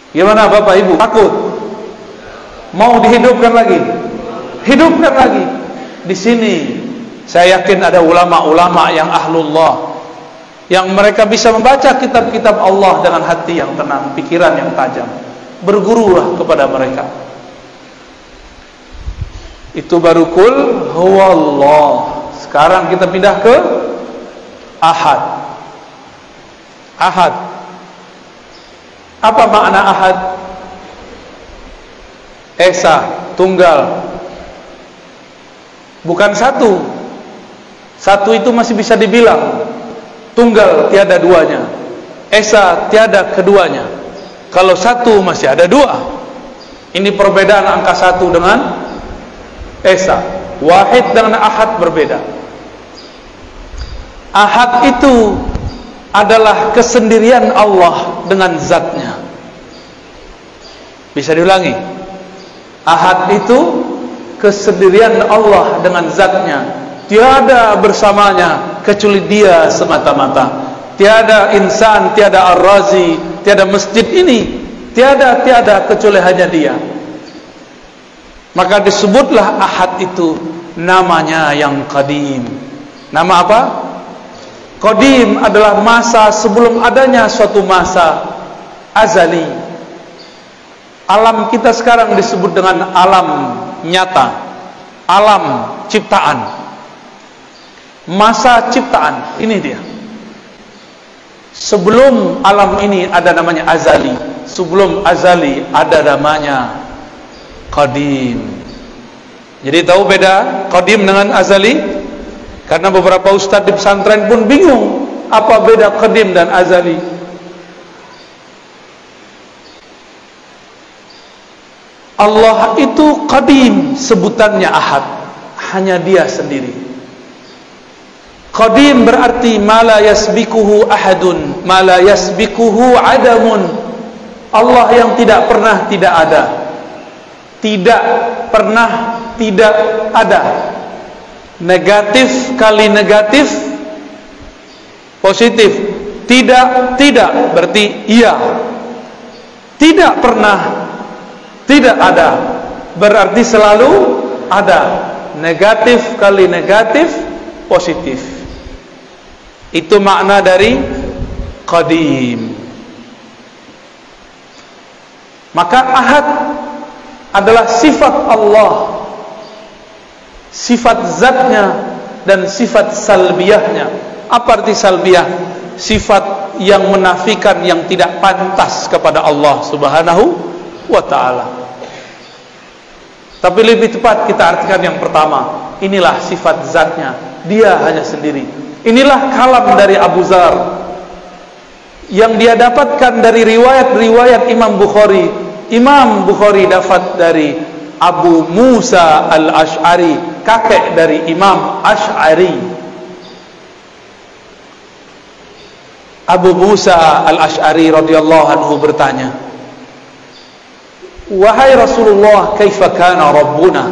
Gimana Bapak Ibu? Takut? Mau dihidupkan lagi? Hidupkan lagi. Di sini saya yakin ada ulama-ulama yang ahlullah, yang mereka bisa membaca kitab-kitab Allah dengan hati yang tenang, pikiran yang tajam. Bergurulah kepada mereka. Itu baru kul huwallah. Sekarang kita pindah ke ahad. Ahad. Apa makna ahad? Esa, tunggal. Bukan satu. Satu itu masih bisa dibilang. Tunggal tiada duanya. Esa tiada keduanya. Kalau satu masih ada dua. Ini perbedaan angka satu dengan esa. Wahid dengan ahad berbeda. Ahad itu adalah kesendirian Allah dengan zatnya. Bisa diulangi. Ahad itu kesendirian Allah dengan zatnya. Tiada bersamanya kecuali dia semata-mata. Tiada insan, tiada ar-razi, tiada masjid ini, tiada kecuali hanya dia. Maka disebutlah ahad itu namanya yang qadim. Nama apa? Qadim adalah masa sebelum adanya suatu masa azali. Alam kita sekarang disebut dengan alam nyata, alam ciptaan, masa ciptaan. Ini dia. Sebelum alam ini ada namanya azali. Sebelum azali ada namanya qadim. Jadi tahu beda qadim dengan azali? Karena beberapa ustadz di pesantren pun bingung apa beda qadim dan azali. Allah itu qadim, sebutannya ahad, hanya dia sendiri. Qadim berarti ma la yasbikuhu ahadun, ma la yasbikuhu adamun. Allah yang tidak pernah tidak ada. Tidak pernah tidak ada. Negatif kali negatif positif. Tidak berarti iya. Tidak pernah tidak ada berarti selalu ada. Negatif kali negatif positif. Itu makna dari qadim. Maka ahad adalah sifat Allah, sifat zatnya dan sifat salbiyahnya. Apa arti salbiyah? Sifat yang menafikan yang tidak pantas kepada Allah Subhanahu wa ta'ala. Tapi lebih tepat kita artikan yang pertama. Inilah sifat zatnya, dia hanya sendiri. Inilah kalam dari Abu Dzar yang dia dapatkan dari riwayat-riwayat Imam Bukhari. Imam Bukhari dapat dari Abu Musa al-Ash'ari, kakek dari Imam Ash'ari. Abu Musa al-Ash'ari radhiyallahu anhu bertanya, wahai Rasulullah, kaifa kana Rabbuna?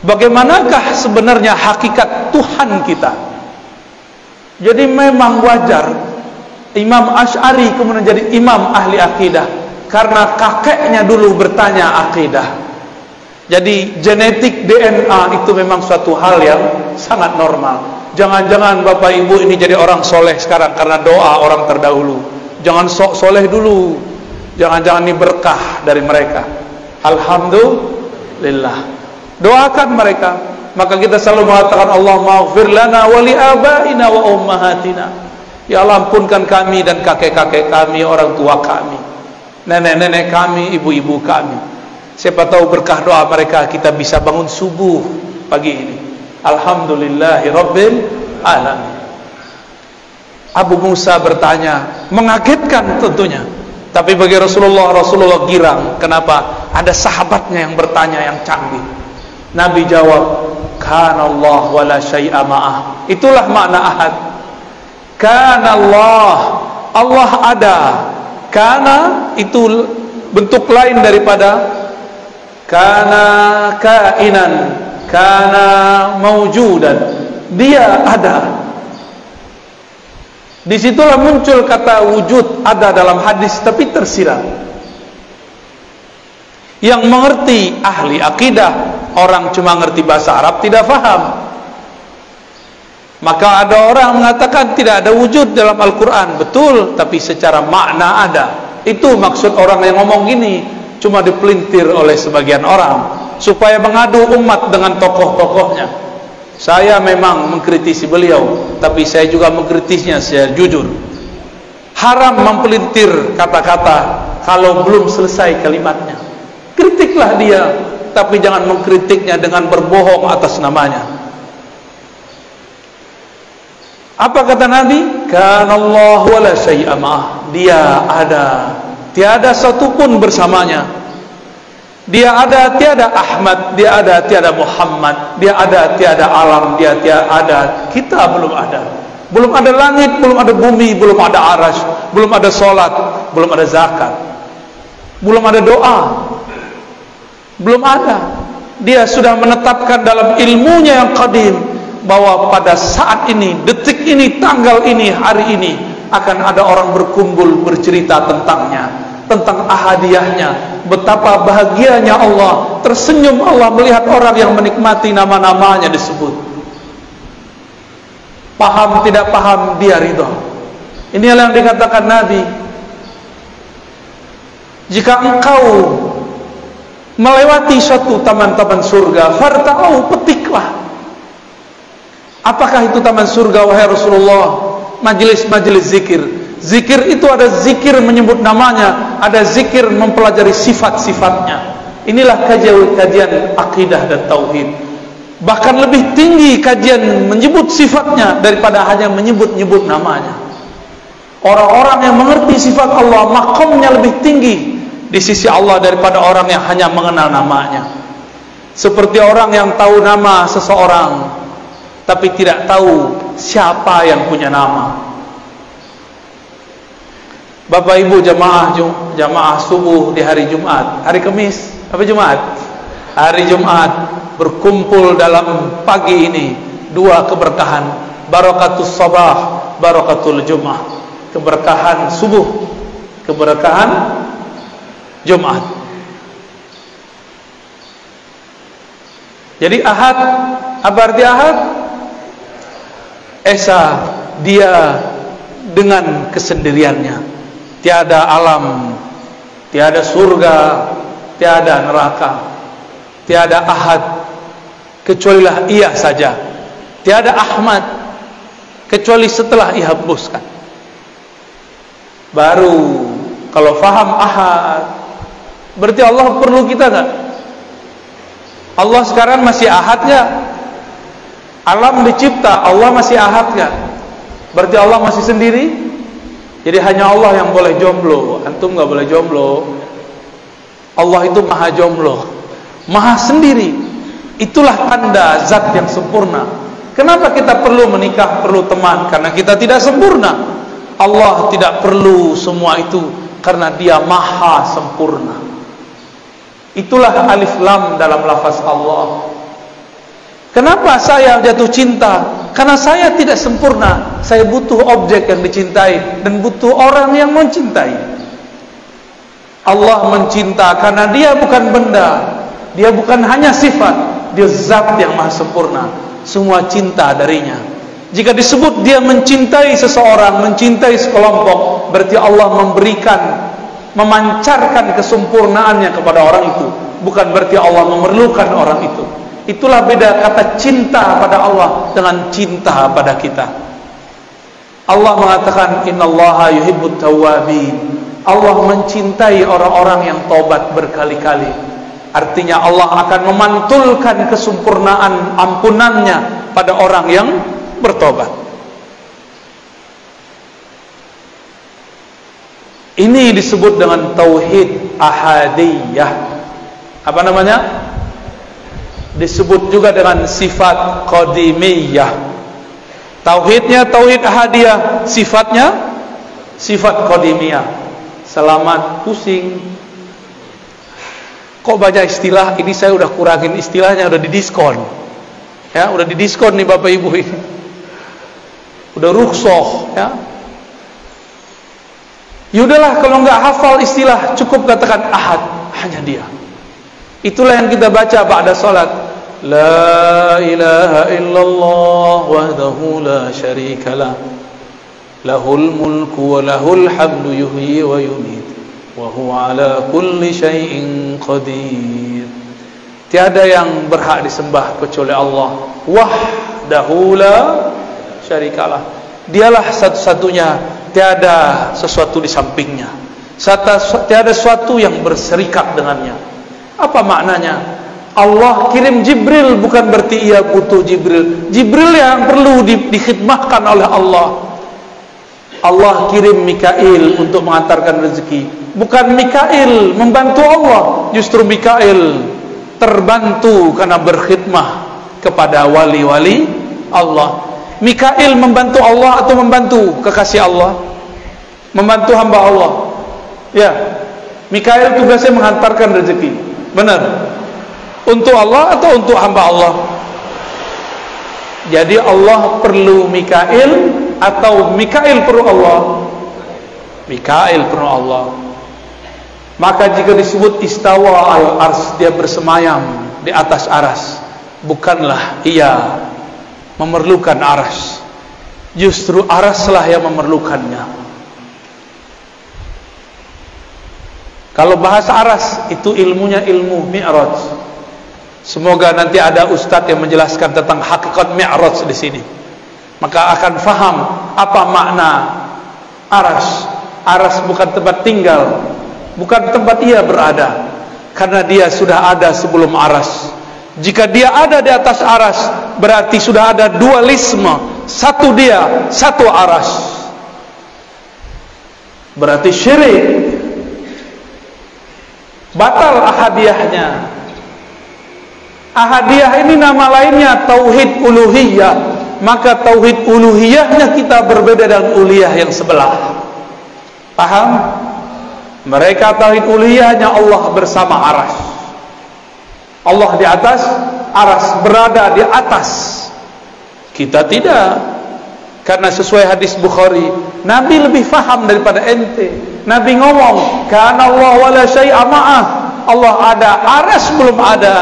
Bagaimanakah sebenarnya hakikat Tuhan kita? Jadi memang wajar Imam Ash'ari kemudian jadi imam ahli akidah karena kakeknya dulu bertanya akidah. Jadi genetik DNA itu memang suatu hal yang sangat normal. Jangan-jangan Bapak Ibu ini jadi orang soleh sekarang karena doa orang terdahulu. Jangan sok soleh dulu. Jangan-jangan ini berkah dari mereka. Alhamdulillah. Doakan mereka. Maka kita selalu mengatakan Allahumma ighfir lana wa li abaina wa ummahatina. Ya Allah, ampunkan kami dan kakek-kakek kami, orang tua kami, nenek-nenek kami, ibu-ibu kami. Siapa tahu berkah doa mereka kita bisa bangun subuh pagi ini. Alhamdulillahi rabbil alamin. Abu Musa bertanya, mengagetkan tentunya. Tapi bagi Rasulullah girang. Kenapa? Ada sahabatnya yang bertanya yang canggih. Nabi jawab, kana Allah wa la syai'a ma'ah. Itulah makna ahad. Kana Allah, Allah ada. Kana itu bentuk lain daripada kana kainan, kana maujudan. Dia ada. Disitulah muncul kata wujud, ada dalam hadis tapi tersirat. Yang mengerti ahli akidah, orang cuma ngerti bahasa Arab tidak faham. Maka ada orang mengatakan tidak ada wujud dalam Al-Quran. Betul, tapi secara makna ada. Itu maksud orang yang ngomong gini, cuma dipelintir oleh sebagian orang supaya mengadu umat dengan tokoh-tokohnya. Saya memang mengkritisi beliau, tapi saya juga mengkritisnya secara jujur. Haram mempelintir kata-kata kalau belum selesai kalimatnya. Kritiklah dia, tapi jangan mengkritiknya dengan berbohong atas namanya. Apa kata Nabi? Kanallahu wala syai'a ma'ah. Dia ada, tiada satu pun bersamanya. Dia ada, tiada Ahmad. Dia ada, tiada Muhammad. Dia ada, tiada alam. Dia tiada ada, kita belum ada. Belum ada langit, belum ada bumi, belum ada arash, belum ada solat, belum ada zakat, belum ada doa, belum ada. Dia sudah menetapkan dalam ilmunya yang qadim bahwa pada saat ini, detik ini, tanggal ini, hari ini akan ada orang berkumpul bercerita tentangnya, tentang ahadiyahnya, betapa bahagianya Allah, tersenyum Allah melihat orang yang menikmati nama-namanya disebut. Paham tidak paham, dia ridha. Inilah yang dikatakan Nabi, jika engkau melewati suatu taman-taman surga, farta'u, petiklah. Apakah itu taman surga wahai Rasulullah? Majelis-majelis zikir. Zikir itu ada zikir menyebut namanya, ada zikir mempelajari sifat-sifatnya. Inilah kajian akidah dan tauhid. Bahkan lebih tinggi kajian menyebut sifatnya daripada hanya menyebut-nyebut namanya. Orang-orang yang mengerti sifat Allah, makomnya lebih tinggi di sisi Allah daripada orang yang hanya mengenal namanya. Seperti orang yang tahu nama seseorang tapi tidak tahu siapa yang punya nama. Bapak Ibu jamaah subuh di hari Jumat, hari Kamis, apa Jumat? Hari Jumat berkumpul dalam pagi ini dua keberkahan, barakatus sabah, barakatul Jumat. Keberkahan subuh, keberkahan Jumat. Jadi Ahad, apa arti Ahad? Esa, dia dengan kesendiriannya, tiada alam, tiada surga, tiada neraka, tiada Ahad kecualilah ia saja, tiada Ahmad kecuali setelah ia hapuskan. Baru kalau faham Ahad, berarti Allah perlu kita enggak? Allah sekarang masih Ahad enggak? Alam dicipta, Allah masih Ahad enggak? Berarti Allah masih sendiri? Jadi hanya Allah yang boleh jomblo, antum enggak boleh jomblo. Allah itu maha jomblo, maha sendiri. Itulah tanda zat yang sempurna. Kenapa kita perlu menikah, perlu teman? Karena kita tidak sempurna. Allah tidak perlu semua itu karena dia maha sempurna. Itulah alif lam dalam lafaz Allah. Kenapa saya jatuh cinta? Karena saya tidak sempurna. Saya butuh objek yang dicintai dan butuh orang yang mencintai. Allah mencinta karena dia bukan benda, dia bukan hanya sifat, dia zat yang maha sempurna. Semua cinta darinya. Jika disebut dia mencintai seseorang, mencintai sekelompok, berarti Allah memberikan, memancarkan kesempurnaannya kepada orang itu. Bukan berarti Allah memerlukan orang itu. Itulah beda kata cinta pada Allah dengan cinta pada kita. Allah mengatakan innallaha yuhibbut tawwabin. Allah mencintai orang-orang yang taubat berkali-kali. Artinya Allah akan memantulkan kesempurnaan ampunannya pada orang yang bertobat. Ini disebut dengan tauhid ahadiyah. Apa namanya? Disebut juga dengan sifat qadimiyah. Tauhidnya tauhid ahadiyah, sifatnya sifat qadimiyah. Selamat pusing. Kok banyak istilah? Ini saya udah kurangin istilahnya, udah didiskon. Ya, udah didiskon nih Bapak Ibu ini. Udah rukhsah, ya. Yaudahlah kalau nggak hafal istilah, cukup katakan ahad, hanya dia. Itulah yang kita baca ba'da salat. La ilaha illallah wahdahu la syarikalah. Lahul mulku wa lahul hamdu yuhyi wa yumiit wa huwa ala kulli syai'in qadir. Tiada yang berhak disembah kecuali Allah. Wahdahu la syarikalah. Dialah satu-satunya, tiada sesuatu di sampingnya. Tiada sesuatu yang berserikat dengannya. Apa maknanya? Allah kirim Jibril bukan berarti ia butuh Jibril. Jibril yang perlu dikhidmahkan oleh Allah. Allah kirim Mikail untuk mengantarkan rezeki. Bukan Mikail membantu Allah, justru Mikail terbantu karena berkhidmah kepada wali-wali Allah. Mikail membantu Allah atau membantu kekasih Allah? Membantu hamba Allah. Ya, Mikail tugasnya menghantarkan rezeki. Benar. Untuk Allah atau untuk hamba Allah? Jadi Allah perlu Mikail atau Mikail perlu Allah? Mikail perlu Allah. Maka jika disebut istawa al-ars, dia bersemayam di atas aras, bukanlah ia memerlukan aras, justru araslah yang memerlukannya. Kalau bahasa aras itu ilmunya ilmu mi'raj. Semoga nanti ada ustadz yang menjelaskan tentang hakikat mi'raj di sini, maka akan faham apa makna aras. Aras bukan tempat tinggal, bukan tempat ia berada, karena dia sudah ada sebelum aras. Jika dia ada di atas aras, berarti sudah ada dualisme, satu dia, satu aras. Berarti syirik, batal ahadiyahnya. Ahadiyah ini nama lainnya tauhid uluhiyah. Maka tauhid uluhiyahnya kita berbeda dengan uluhiyah yang sebelah. Paham? Mereka tauhid uluhiyahnya Allah bersama aras. Allah di atas aras, berada di atas. Kita tidak. Karena sesuai hadis Bukhari, Nabi lebih faham daripada ente. Nabi ngomong, kana Allah wala syai'a ma'ah. Allah ada, aras belum ada.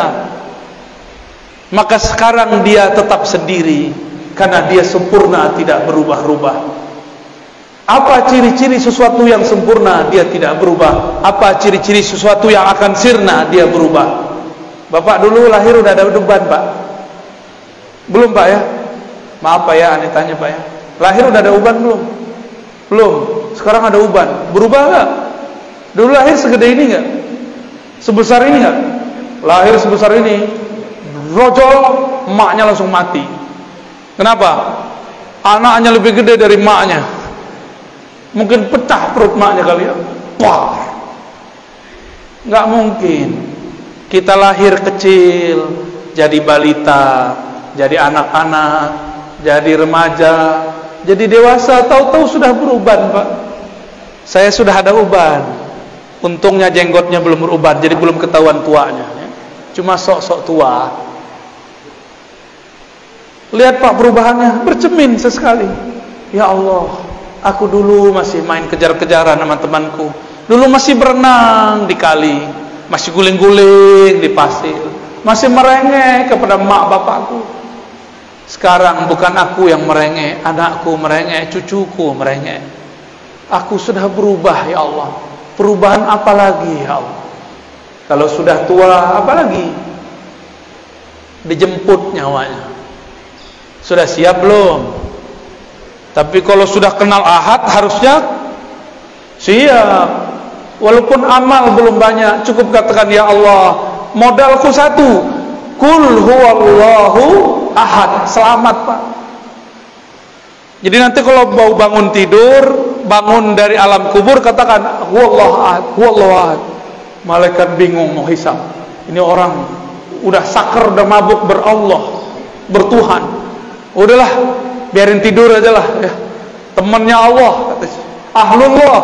Maka sekarang dia tetap sendiri, karena dia sempurna, tidak berubah-ubah. Apa ciri-ciri sesuatu yang sempurna? Dia tidak berubah. Apa ciri-ciri sesuatu yang akan sirna? Dia berubah. Bapak dulu lahir udah ada uban, Pak? Belum, Pak ya? Maaf Pak ya, aneh tanya Pak ya. Lahir udah ada uban belum? Belum. Sekarang ada uban. Berubah gak? Dulu lahir segede ini gak? Sebesar ini gak? Lahir sebesar ini, rojol, emaknya langsung mati. Kenapa? Anaknya lebih gede dari emaknya. Mungkin pecah perut emaknya kali ya. Wah, gak mungkin. Kita lahir kecil, jadi balita, jadi anak-anak, jadi remaja, jadi dewasa, tahu-tahu sudah beruban, Pak. Saya sudah ada uban. Untungnya jenggotnya belum beruban, jadi belum ketahuan tuanya. Cuma sok-sok tua. Lihat Pak perubahannya, bercermin sesekali. Ya Allah, aku dulu masih main kejar-kejaran sama temanku. Dulu masih berenang di kali. Masih guling-guling di pasir, masih merengek kepada mak bapakku. Sekarang bukan aku yang merengek, anakku merengek, cucuku merengek. Aku sudah berubah ya Allah. Perubahan apa lagi ya Allah? Kalau sudah tua apa lagi? Dijemput nyawanya. Sudah siap belum? Tapi kalau sudah kenal ahad harusnya siap. Walaupun amal belum banyak, cukup katakan ya Allah, modalku satu, kul huwallahu ahad. Selamat Pak. Jadi nanti kalau mau bangun tidur, bangun dari alam kubur, katakan huwallahu ahad, huwallahu ahad. Malaikat bingung mau hisab. Ini orang udah sakar, udah mabuk berallah, bertuhan. Udahlah, biarin tidur aja lah ya. Temannya Allah, ahlullah,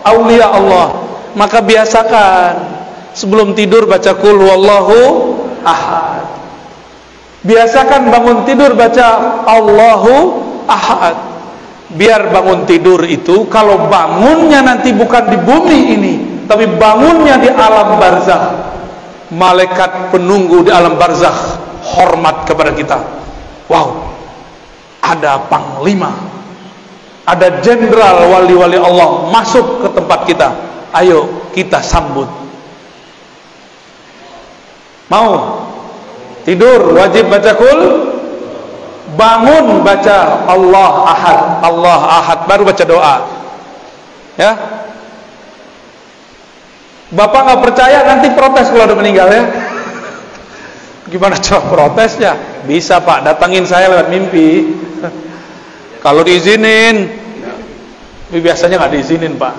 aulia Allah. Maka biasakan sebelum tidur baca qul huwallahu ahad. Biasakan bangun tidur baca Allahu ahad. Biar bangun tidur itu, kalau bangunnya nanti bukan di bumi ini, tapi bangunnya di alam barzakh, malaikat penunggu di alam barzakh hormat kepada kita. Wow, ada panglima, ada jenderal wali-wali Allah masuk ke tempat kita. Ayo kita sambut. Mau? Tidur wajib baca kul, bangun baca Allah Ahad, Allah Ahad, baru baca doa. Ya. Bapak nggak percaya, nanti protes kalau udah meninggal ya. Gimana cara protesnya? Bisa Pak, datangin saya lewat mimpi. Kalau diizinin, biasanya nggak diizinin Pak.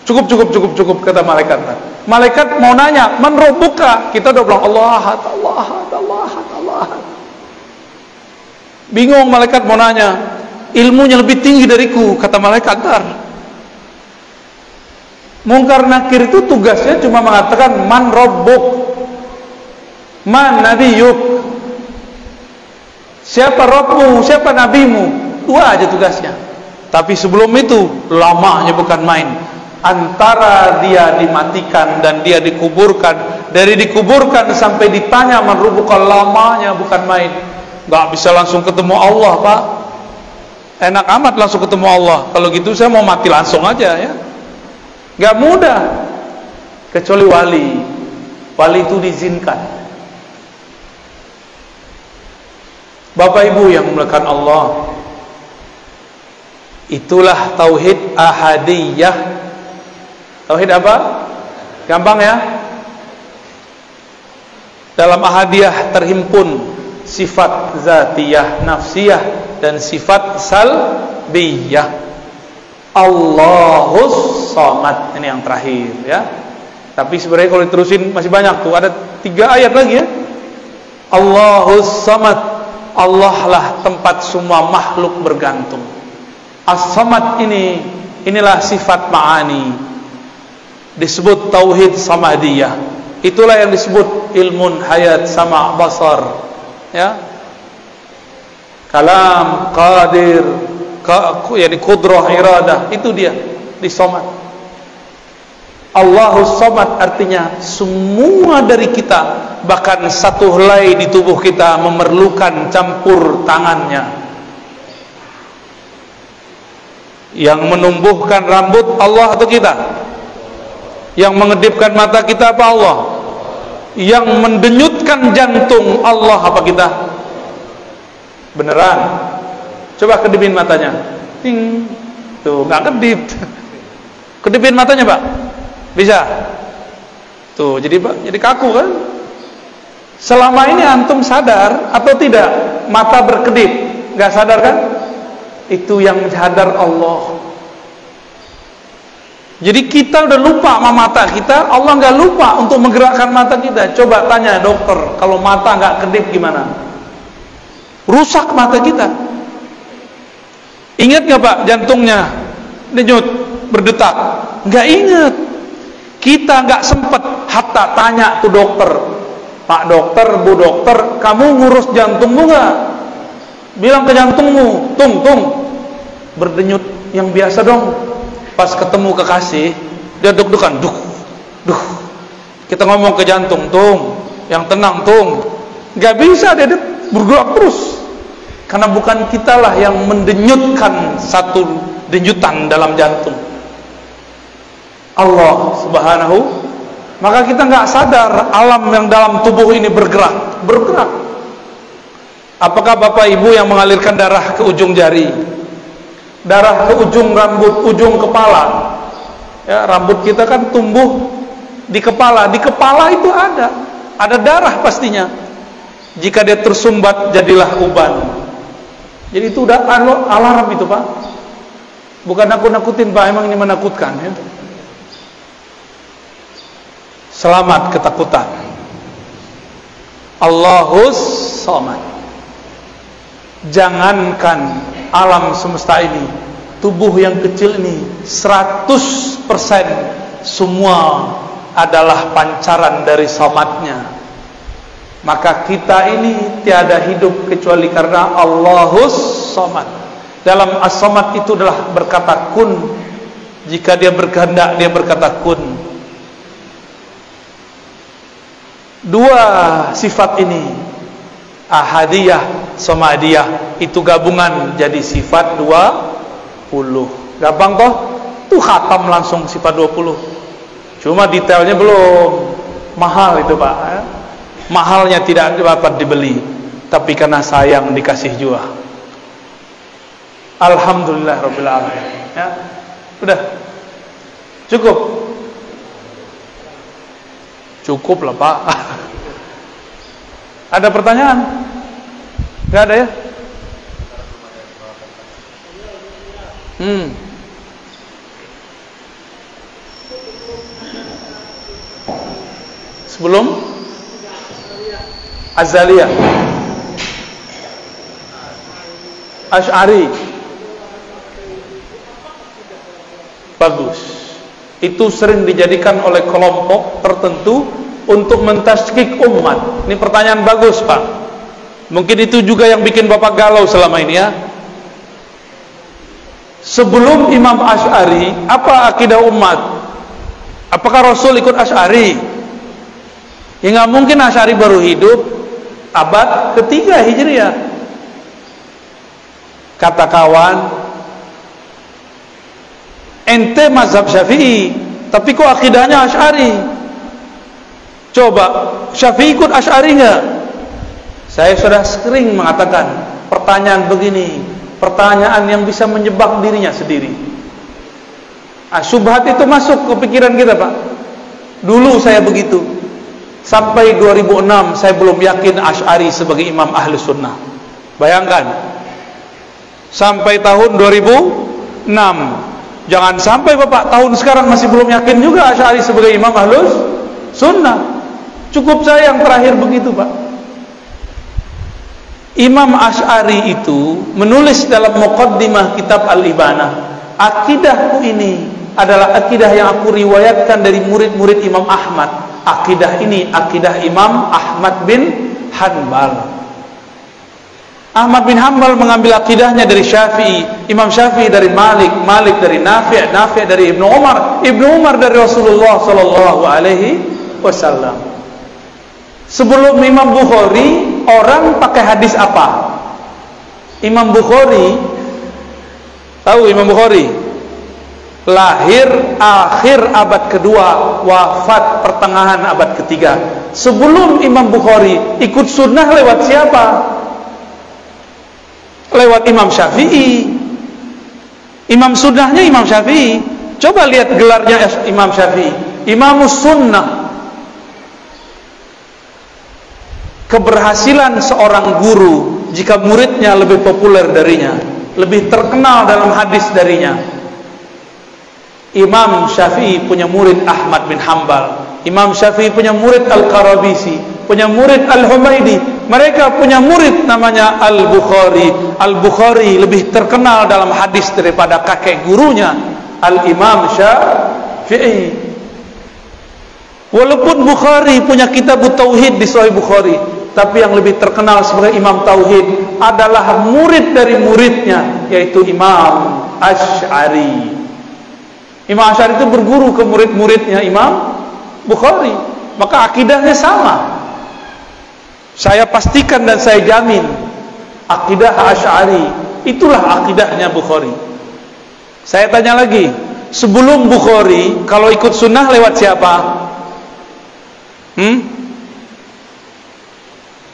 Cukup kata malaikat. Malaikat mau nanya, man rabbuka? Kita udah bilang Allah Ahad, Allah Ahad, Allah Ahad, Allah Ahad. Bingung malaikat mau nanya, ilmunya lebih tinggi dariku, kata malaikat. Mungkar Nakir itu tugasnya cuma mengatakan man rabbuk, man nabiyuk, siapa Rabbmu, siapa nabimu. Dua aja tugasnya. Tapi sebelum itu lamanya bukan main. Antara dia dimatikan dan dia dikuburkan, dari dikuburkan sampai ditanya man rabbuka, lamanya bukan main. Gak bisa langsung ketemu Allah Pak. Enak amat langsung ketemu Allah. Kalau gitu saya mau mati langsung aja ya. Gak mudah. Kecuali wali. Wali itu diizinkan. Bapak Ibu yang dimuliakan Allah, itulah tauhid ahadiyah. Tauhid apa? Gampang ya. Dalam ahadiyah terhimpun sifat zatiyah, nafsiyah, dan sifat salbiyah. Allahus Samad, ini yang terakhir ya. Tapi sebenarnya kalau diterusin masih banyak tuh, ada 3 ayat lagi ya. Allahus Samad, Allah lah tempat semua makhluk bergantung. As-Samad inilah sifat ma'ani, disebut tauhid samadiyah. Itulah yang disebut ilmun hayat sama basar ya. Kalam, qadir, yani kudrah, iradah, itu dia di Samad. Allahus Samad artinya semua dari kita, bahkan satu helai di tubuh kita memerlukan campur tangannya. Yang menumbuhkan rambut Allah atau kita? Yang mengedipkan mata kita apa Allah? Yang mendenyutkan jantung Allah apa kita? Beneran? Coba kedipin matanya. Ting. Tuh, nggak kedip. Kedipin matanya, Pak. Bisa? Tuh, jadi kaku kan? Selama ini antum sadar atau tidak mata berkedip? Nggak sadar kan? Itu yang sadar Allah. Jadi kita udah lupa sama mata kita, Allah nggak lupa untuk menggerakkan mata kita. Coba tanya dokter, kalau mata nggak kedip gimana? Rusak mata kita. Ingat nggak Pak, jantungnya denyut, berdetak? Nggak ingat. Kita nggak sempet hatta tanya tuh dokter, Pak dokter, Bu dokter, kamu ngurus jantungmu nggak? Bilang ke jantungmu, tung, berdenyut yang biasa dong. Pas ketemu kekasih, dia deg-degan, duh. Kita ngomong ke jantung, tung, yang tenang, tung. Gak bisa, dia bergerak terus. Karena bukan kitalah yang mendenyutkan satu denyutan dalam jantung. Allah Subhanahu. Maka kita nggak sadar alam yang dalam tubuh ini bergerak. Apakah Bapak Ibu yang mengalirkan darah ke ujung jari, darah ke ujung rambut, ujung kepala? Ya, rambut kita kan tumbuh di kepala. Di kepala itu ada darah pastinya. Jika dia tersumbat jadilah uban. Jadi itu udah alarm itu Pak. Bukan nakut-nakutin Pak, emang ini menakutkan ya. Selamat ketakutan. Allahus Samad. Jangankan alam semesta ini, tubuh yang kecil ini 100% semua adalah pancaran dari Samadnya. Maka kita ini tiada hidup kecuali karena Allahus Samad. Dalam As-Samad itu adalah berkata kun. Jika dia berkehendak, dia berkata kun. Dua sifat ini, ahadiyah, somadiyah, itu gabungan jadi sifat 20. Gampang toh? Tuh khatam langsung sifat 20. Cuma detailnya belum. Mahal itu Pak. Mahalnya tidak dapat dibeli, tapi karena sayang dikasih juga. Alhamdulillah Rabbil Alamin. Ya. Udah. Cukup. Cukup lah Pak. Ada pertanyaan? Gak ada ya? Sebelum Azaliyah, Asy'ari, bagus. Itu sering dijadikan oleh kelompok tertentu untuk mentasykik umat. Ini pertanyaan bagus Pak. Mungkin itu juga yang bikin Bapak galau selama ini ya. Sebelum Imam Asy'ari, apa akidah umat? Apakah Rasul ikut Asy'ari? Ya nggak mungkin, Asy'ari baru hidup abad ketiga Hijriah. Kata kawan, ente mazhab Syafi'i, tapi kok akidahnya Asy'ari? Coba, Syafi'i ikut Asy'ari nggak? Saya sudah sering mengatakan pertanyaan begini, pertanyaan yang bisa menjebak dirinya sendiri. Syubhat itu masuk ke pikiran kita Pak. Dulu saya begitu. Sampai 2006 saya belum yakin Asy'ari sebagai imam ahli sunnah. Bayangkan, sampai tahun 2006. Jangan sampai Bapak tahun sekarang masih belum yakin juga Asy'ari sebagai imam ahli sunnah. Cukup saya yang terakhir begitu Pak. Imam Asy'ari itu menulis dalam muqaddimah kitab Al-Ibanah, akidahku ini adalah akidah yang aku riwayatkan dari murid-murid Imam Ahmad. Akidah ini akidah Imam Ahmad bin Hanbal. Ahmad bin Hanbal mengambil akidahnya dari Syafi'i, Imam Syafi'i dari Malik, Malik dari Nafi', Nafi' dari Ibnu Umar, Ibnu Umar dari Rasulullah sallallahu alaihi wasallam. Sebelum Imam Bukhari, orang pakai hadis apa? Imam Bukhari, tahu Imam Bukhari? Lahir akhir abad kedua, wafat pertengahan abad ketiga. Sebelum Imam Bukhari, ikut sunnah lewat siapa? Lewat Imam Syafi'i. Imam sunnahnya Imam Syafi'i. Coba lihat gelarnya Imam Syafi'i, Imamus Sunnah. Keberhasilan seorang guru jika muridnya lebih populer darinya, lebih terkenal dalam hadis darinya. Imam Syafi'i punya murid Ahmad bin Hanbal, Imam Syafi'i punya murid Al-Qarabisi, punya murid Al-Humaidi, mereka punya murid namanya Al-Bukhari. Al-Bukhari lebih terkenal dalam hadis daripada kakek gurunya Al-Imam Syafi'i. Walaupun Bukhari punya kitab Tauhid di Sahih Bukhari, tapi yang lebih terkenal sebagai Imam Tauhid adalah murid dari muridnya, yaitu Imam Asy'ari. Imam Asy'ari itu berguru ke murid-muridnya Imam Bukhari, maka akidahnya sama. Saya pastikan dan saya jamin akidah Asy'ari itulah akidahnya Bukhari. Saya tanya lagi, sebelum Bukhari kalau ikut sunnah lewat siapa?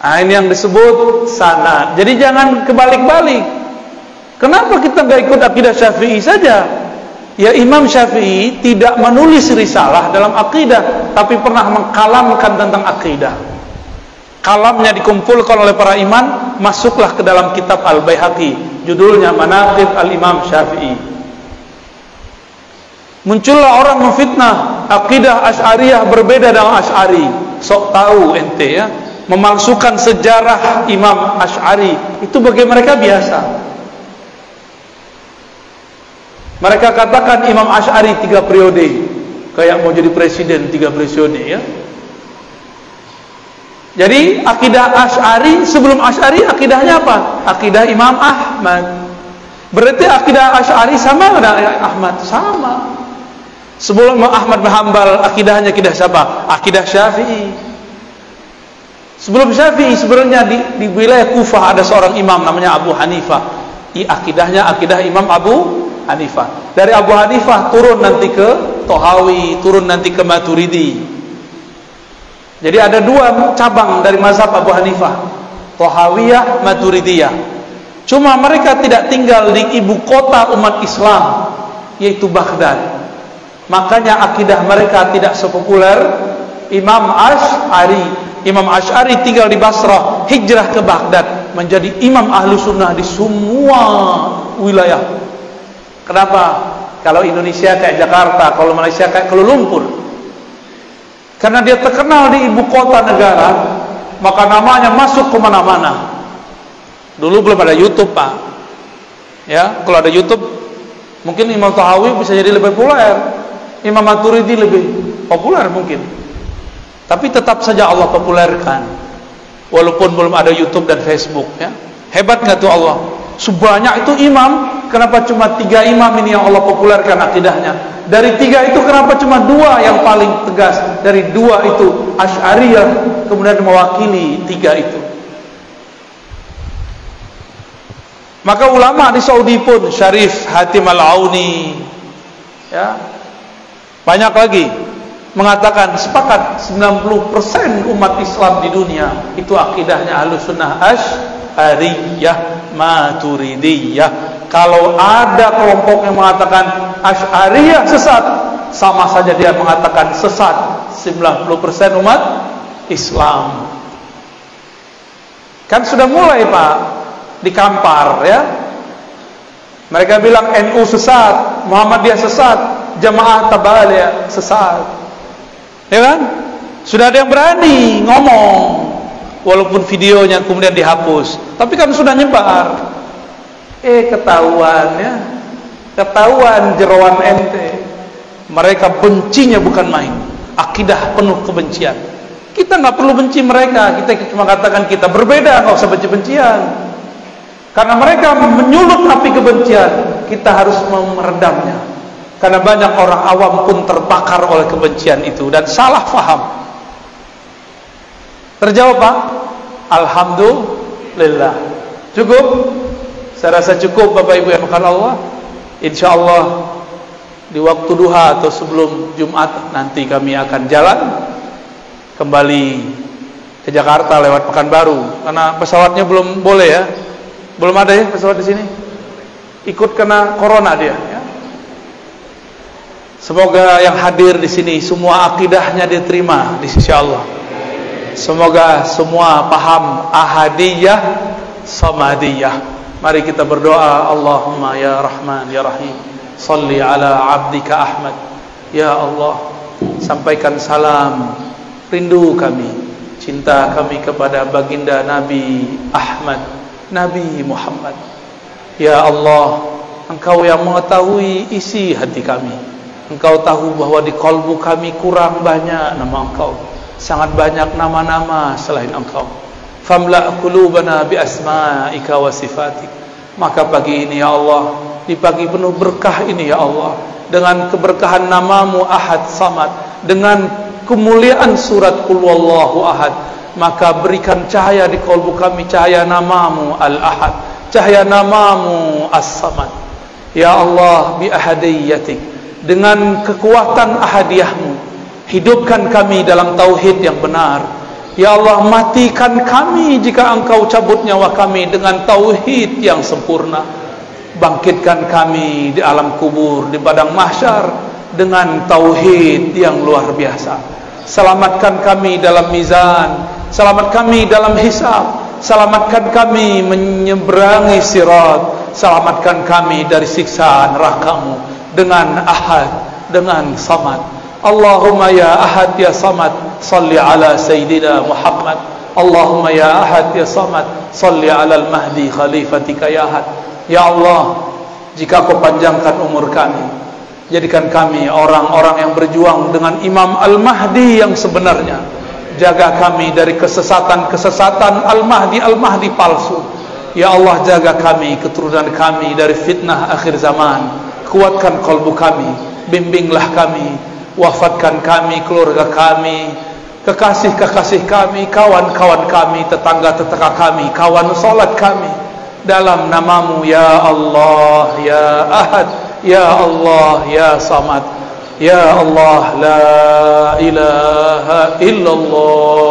Nah, ini yang disebut sanad. Jadi jangan kebalik-balik. Kenapa kita nggak ikut akidah Syafi'i saja? Ya, Imam Syafi'i tidak menulis risalah dalam akidah, tapi pernah mengkalamkan tentang akidah. Kalamnya dikumpulkan oleh para imam, masuklah ke dalam kitab Al-Baihaqi, judulnya Manaqib Al-Imam Syafi'i. Muncullah orang memfitnah akidah Asy'ariyah berbeda dengan Asy'ari. Sok tahu ente ya, memalsukan sejarah Imam Asy'ari itu bagi mereka biasa. Mereka katakan Imam Asy'ari 3 periode, kayak mau jadi presiden 3 periode ya. Jadi akidah Asy'ari, sebelum Asy'ari akidahnya apa? Akidah Imam Ahmad. Berarti akidah Asy'ari sama dengan Ahmad? Sama. Sebelum Ahmad bin Hanbal akidahnya akidah siapa? Akidah Syafi'i. Sebelum Syafi'i sebenarnya di wilayah Kufah ada seorang imam namanya Abu Hanifah. Akidahnya akidah Imam Abu Hanifah. Dari Abu Hanifah turun nanti ke Tohawi, turun nanti ke Maturidi. Jadi ada dua cabang dari mazhab Abu Hanifah, Tohawiyah, Maturidiyah. Cuma mereka tidak tinggal di ibu kota umat Islam, yaitu Baghdad. Makanya akidah mereka tidak sepopuler Imam Asy'ari. Imam Asy'ari tinggal di Basrah, hijrah ke Baghdad, menjadi imam ahlu sunnah di semua wilayah. Kenapa? Kalau Indonesia kayak Jakarta, kalau Malaysia kayak Kuala Lumpur. Karena dia terkenal di ibu kota negara, maka namanya masuk ke mana-mana. Dulu belum ada YouTube, Pak. Ya, kalau ada YouTube, mungkin Imam Tahawi bisa jadi lebih populer, Imam Maturidi lebih populer mungkin. Tapi tetap saja Allah populerkan, walaupun belum ada YouTube dan Facebook. Ya, hebat nggak tuh Allah? Sebanyak itu imam, kenapa cuma 3 imam ini yang Allah populerkan akidahnya? Dari 3 itu kenapa cuma 2 yang paling tegas? Dari 2 itu Asy'ariyah kemudian mewakili 3 itu. Maka ulama di Saudi pun, Syarif Hatim Al-Auni, ya, banyak lagi mengatakan sepakat 90% umat Islam di dunia itu akidahnya Ahlussunnah Asy'ariyah, Maturidiyah. Kalau ada kelompok yang mengatakan Asy'ariyah sesat, sama saja dia mengatakan sesat 90% umat Islam. Kan sudah mulai, Pak, dikampar, ya. Mereka bilang NU sesat, Muhammadiyah sesat, Jamaah Tabaliyah sesat. Ya kan? Sudah ada yang berani ngomong, walaupun videonya kemudian dihapus, tapi kan sudah nyebar. Ketahuan, ya, ketahuan jeroan ente. Mereka bencinya bukan main, akidah penuh kebencian. Kita nggak perlu benci mereka, kita cuma katakan kita berbeda, nggak usah benci-bencian. Karena mereka menyulut api kebencian, kita harus meredamnya. Karena banyak orang awam pun terbakar oleh kebencian itu dan salah faham. Terjawab, Pak? Alhamdulillah. Cukup? Saya rasa cukup, Bapak Ibu yang dimuliakan Allah. InsyaAllah di waktu duha atau sebelum Jumat nanti kami akan jalan kembali ke Jakarta lewat Pekanbaru. Karena pesawatnya belum boleh, ya. Belum ada, ya, pesawat di sini. Ikut kena corona dia, ya. Semoga yang hadir di sini semua akidahnya diterima di sisi Allah. Semoga semua paham ahadiyah, samadiyah. Mari kita berdoa. Allahumma ya Rahman ya Rahim, salli ala abdika Ahmad. Ya Allah, sampaikan salam rindu kami, cinta kami kepada baginda Nabi Ahmad, Nabi Muhammad. Ya Allah, Engkau yang mengetahui isi hati kami. Engkau tahu bahwa di kalbu kami kurang banyak nama Engkau, sangat banyak nama-nama selain Engkau. Famla' qulubana bi asma'ika wa sifatik. Maka pagi ini, ya Allah, di pagi penuh berkah ini, ya Allah, dengan keberkahan namamu Ahad Samad, dengan kemuliaan surat Qul Huwallahu Ahad, maka berikan cahaya di kalbu kami, cahaya namamu Al-Ahad, cahaya namamu As-Samad. Ya Allah, bi ahadiyatik, dengan kekuatan ahadiyahmu, hidupkan kami dalam tauhid yang benar. Ya Allah, matikan kami jika Engkau cabut nyawa kami dengan tauhid yang sempurna. Bangkitkan kami di alam kubur, di padang mahsyar dengan tauhid yang luar biasa. Selamatkan kami dalam mizan, selamat kami dalam hisab, selamatkan kami menyeberangi sirat, selamatkan kami dari siksa neraka-Mu dengan Ahad, dengan Samad. Allahumma ya Ahad ya Samad, salli ala Sayyidina Muhammad. Allahumma ya Ahad ya Samad, salli ala al-Mahdi khalifatika ya Ahad. Ya Allah, jika Kau panjangkan umur kami, jadikan kami orang-orang yang berjuang dengan Imam Al-Mahdi yang sebenarnya. Jaga kami dari kesesatan Al-Mahdi palsu. Ya Allah, jaga kami, keturunan kami dari fitnah akhir zaman. Kuatkan kalbu kami, bimbinglah kami, wafatkan kami, keluarga kami, kekasih-kekasih kami, kawan-kawan kami, tetangga-tetangga kami, kawan salat kami, dalam namamu ya Allah, ya Ahad, ya Allah, ya Samad, ya Allah, la ilaha illallah,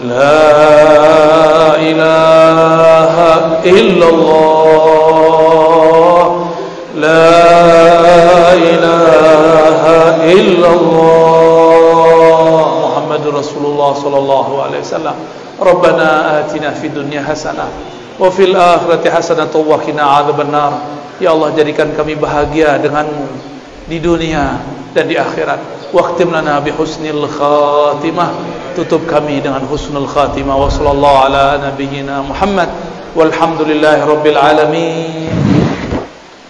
la ilaha illallah, la ilaha illallah, Muhammadur Rasulullah sallallahu alaihi wasallam. Rabbana atina fid dunya hasanah wa fil akhirati hasanah wa qina adzabannar. Ya Allah, jadikan kami bahagia denganmu di dunia dan di akhirat. Waqtim lana bi husnil khatimah, tutup kami dengan husnul khatimah. Wa sallallahu ala nabiyyina Muhammad walhamdulillahi rabbil alamin.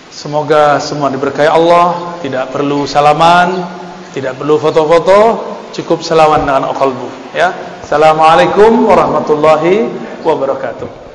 Semoga semua diberkahi Allah, tidak perlu salaman, tidak perlu foto-foto, cukup salaman dengan qalbu ya. Assalamualaikum warahmatullahi wabarakatuh.